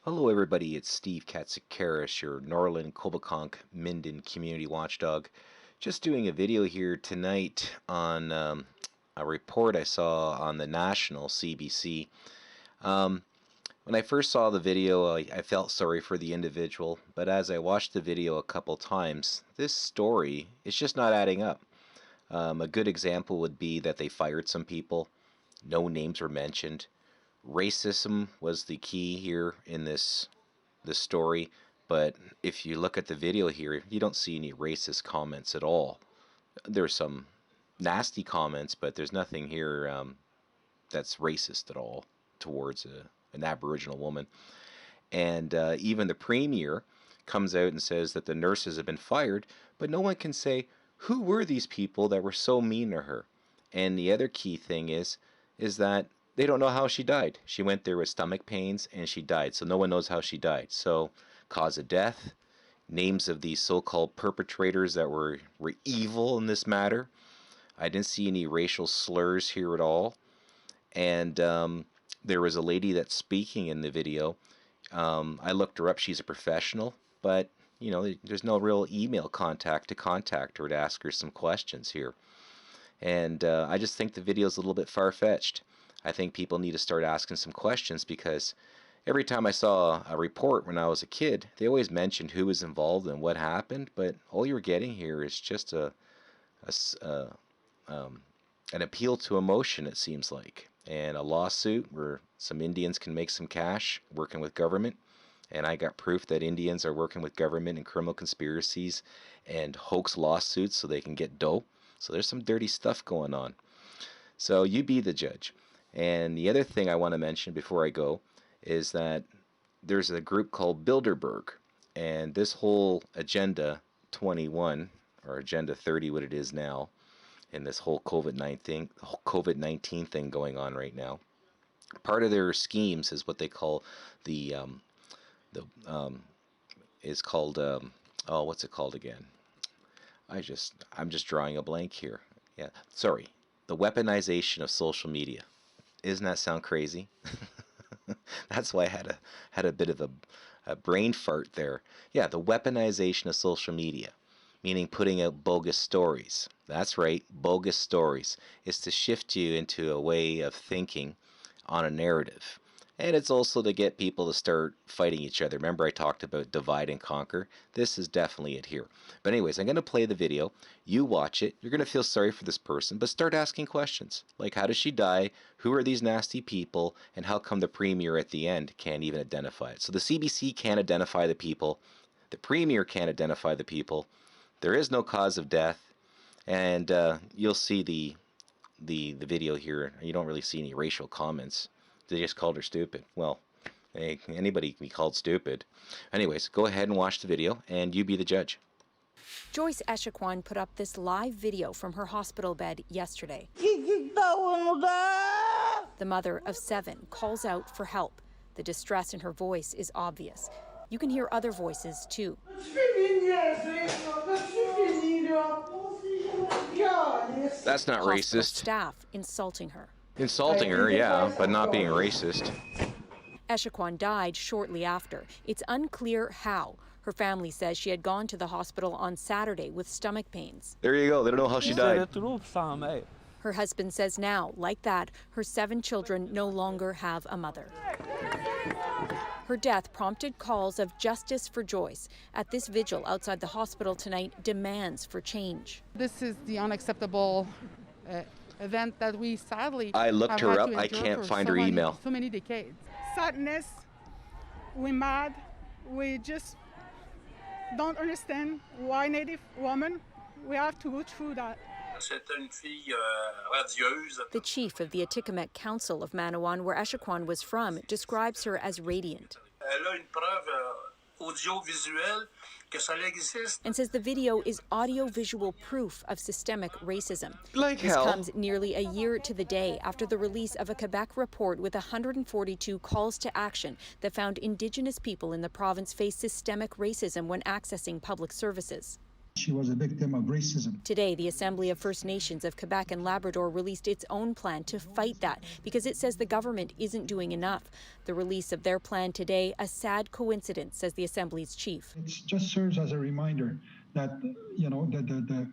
Hello everybody, it's Steve Katsikaris, your Norland, Coboconk, Minden community watchdog. Just doing a video here tonight on a report I saw on the national CBC. When I first saw the video, I felt sorry for the individual, but as I watched the video a couple times, this story is just not adding up. A good example would be that they fired some people, no names were mentioned. Racism was the key here in this story, but if you look at the video here, you don't see any racist comments at all. There's some nasty comments, but there's nothing here that's racist at all towards an Aboriginal woman. And even the premier comes out and says that the nurses have been fired, but no one can say who were these people that were so mean to her. And the other key thing is that they don't know how she died. She went there with stomach pains and she died. So no one knows how she died. So cause of death, names of these so-called perpetrators that were evil in this matter. I didn't see any racial slurs here at all. And there was a lady that's speaking in the video. I looked her up. She's a professional. But, you know, there's no real email contact to contact her to ask her some questions here. And I just think the video is a little bit far-fetched. I think people need to start asking some questions, because every time I saw a report when I was a kid, they always mentioned who was involved and what happened, but all you're getting here is just an appeal to emotion, it seems like, and a lawsuit where some Indians can make some cash working with government. And I got proof that Indians are working with government in criminal conspiracies and hoax lawsuits so they can get dough. So there's some dirty stuff going on. So you be the judge. And the other thing I want to mention before I go is that there's a group called Bilderberg, and this whole Agenda 21, or Agenda 30, what it is now, and this whole COVID-19 thing going on right now, part of their schemes is what they call what's it called again? I'm just drawing a blank here. Yeah, sorry. The weaponization of social media. Isn't that sound crazy? That's why I had a bit of a brain fart there. Yeah, the weaponization of social media, meaning putting out bogus stories. That's right, bogus stories. It's to shift you into a way of thinking on a narrative. And it's also to get people to start fighting each other. Remember I talked about divide and conquer? This is definitely it here. But anyways, I'm going to play the video. You watch it. You're going to feel sorry for this person, but start asking questions. Like, how does she die? Who are these nasty people? And how come the premier at the end can't even identify it? So the CBC can't identify the people. The premier can't identify the people. There is no cause of death. And you'll see the video here. You don't really see any racial comments. They just called her stupid. Well, hey, anybody can be called stupid. Anyways, go ahead and watch the video, and you be the judge. Joyce Echaquan put up this live video from her hospital bed yesterday. The mother of 7 calls out for help. The distress in her voice is obvious. You can hear other voices, too. That's not Hospital racist. Staff insulting her. Insulting her, yeah, but not being racist. Echaquan died shortly after. It's unclear how. Her family says she had gone to the hospital on Saturday with stomach pains. There you go. They don't know how she died. Her husband says now, like that, her 7 children no longer have a mother. Her death prompted calls of justice for Joyce. At this vigil outside the hospital tonight, demands for change. This is the unacceptable event that we sadly I looked her up. I endure can't for find her email. So many decades. Sadness, we're mad, we just don't understand why Native women, we have to go through that. The chief of the Atikamekw Council of Manawan, where Echaquan was from, describes her as radiant and says the video is audio-visual proof of systemic racism. Like this hell. comes nearly a year to the day after the release of a Quebec report with 142 calls to action that found Indigenous people in the province face systemic racism when accessing public services. She was a victim of racism. Today, the Assembly of First Nations of Quebec and Labrador released its own plan to fight that because it says the government isn't doing enough. The release of their plan today, a sad coincidence, says the Assembly's chief. It just serves as a reminder that, you know, I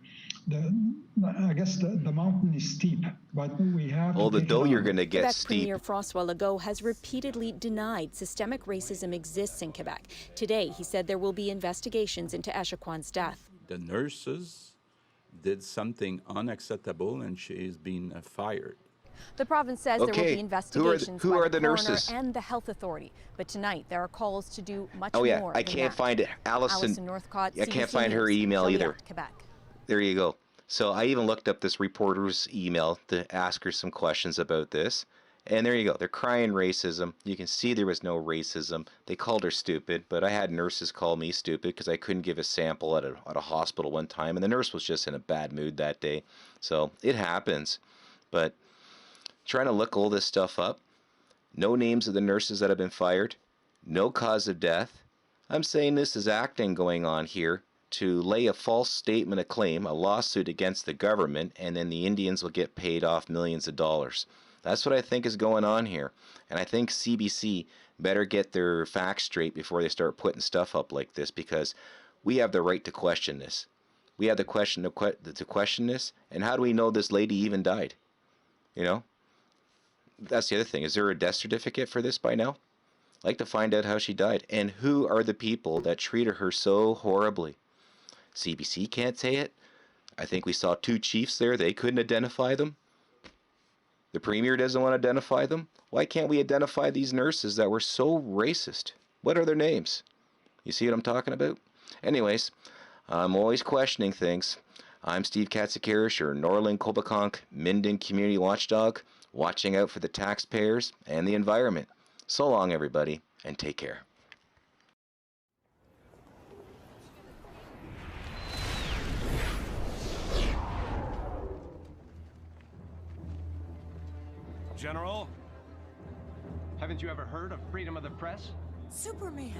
guess the mountain is steep, but we have to the take dough it you're on. going to get Quebec steep. Premier François Legault has repeatedly denied systemic racism exists in Quebec. Today, he said there will be investigations into Echaquan's death. The nurses did something unacceptable and she is being fired. The province says there will Okay, be investigations who by are the the coroner nurses? and the health authority. But tonight there are calls to do much Oh yeah, more. I than can't that. find it. Alison Northcott, I can't CBC find her News, email Joliet, either. Quebec. There you go. So I even looked up this reporter's email to ask her some questions about this. And there you go. They're crying racism. You can see there was no racism. They called her stupid, but I had nurses call me stupid because I couldn't give a sample at a hospital one time, and the nurse was just in a bad mood that day. So it happens. But trying to look all this stuff up, no names of the nurses that have been fired, no cause of death. I'm saying this is acting going on here to lay a false statement of claim, a lawsuit against the government, and then the Indians will get paid off millions of dollars. That's what I think is going on here. And I think CBC better get their facts straight before they start putting stuff up like this, because we have the right to question this. We have the question to question this, and how do we know this lady even died? You know? That's the other thing. Is there a death certificate for this by now? I'd like to find out how she died. And who are the people that treated her so horribly? CBC can't say it. I think we saw 2 chiefs there. They couldn't identify them. The Premier doesn't want to identify them. Why can't we identify these nurses that were so racist? What are their names? You see what I'm talking about? Anyways, I'm always questioning things. I'm Steve Katsikaris, your Norland, Coboconk, Minden community watchdog, watching out for the taxpayers and the environment. So long, everybody, and take care. General, haven't you ever heard of freedom of the press? Superman,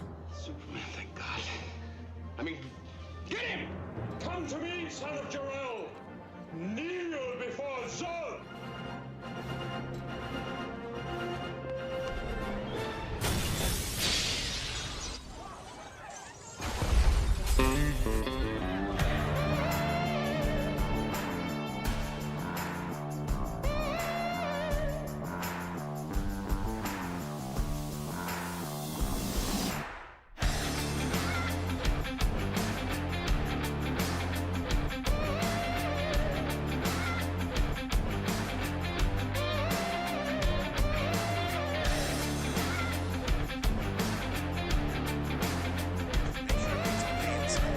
Thank God. I mean, get him! Come to me, son of Jor-El! Kneel before Zod!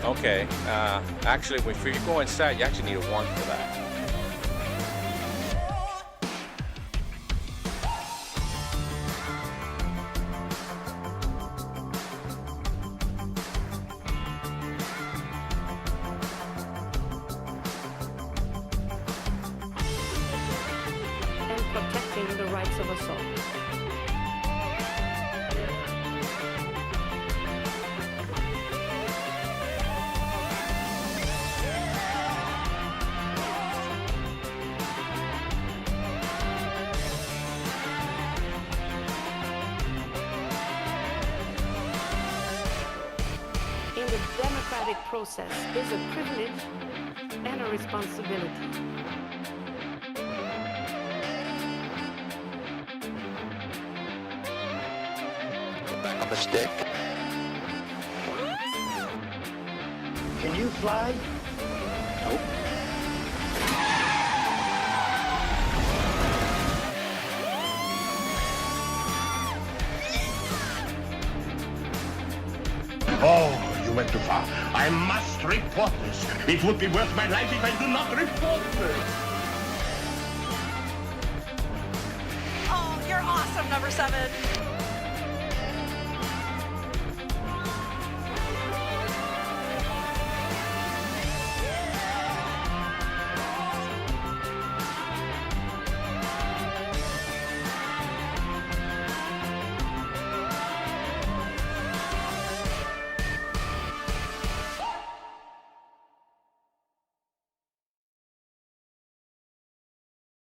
Okay, actually, if you go inside, you actually need a warrant for that. and protecting the rights of us all. In the democratic process is a privilege and a responsibility. Back on the stick. Can you fly? Nope. Oh, you went too far. I must report this. It would be worth my life if I do not report this. Oh, you're awesome, number 7.